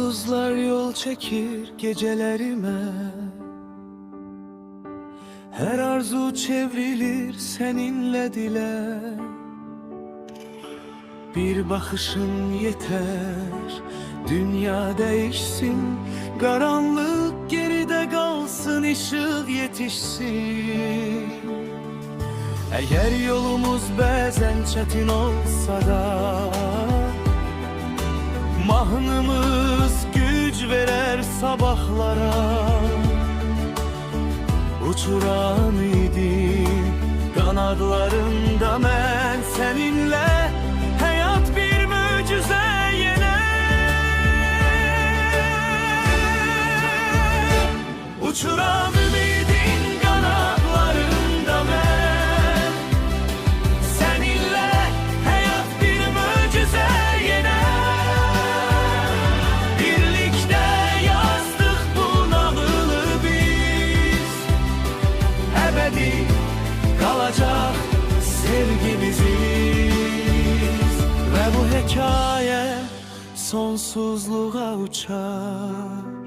Yıldızlar yol çekir gecelerime, her arzu çevrilir seninle dile. Bir bakışın yeter, dünya değişsin. Karanlık geride kalsın, ışık yetişsin. Eğer yolumuz bazen çetin olsa da, mahnımız güç verer sabahlara. Uçuran idim kanatlarında ben seninle, hayat bir mucize yine. Uçuran ümidin kanatlarında ben seninle, hayat bir mucize yine. Birlikte yazdık bu nağılı biz, ebedi kalacak sevgimiziz. Ve bu hikaye sonsuzluğa uçar.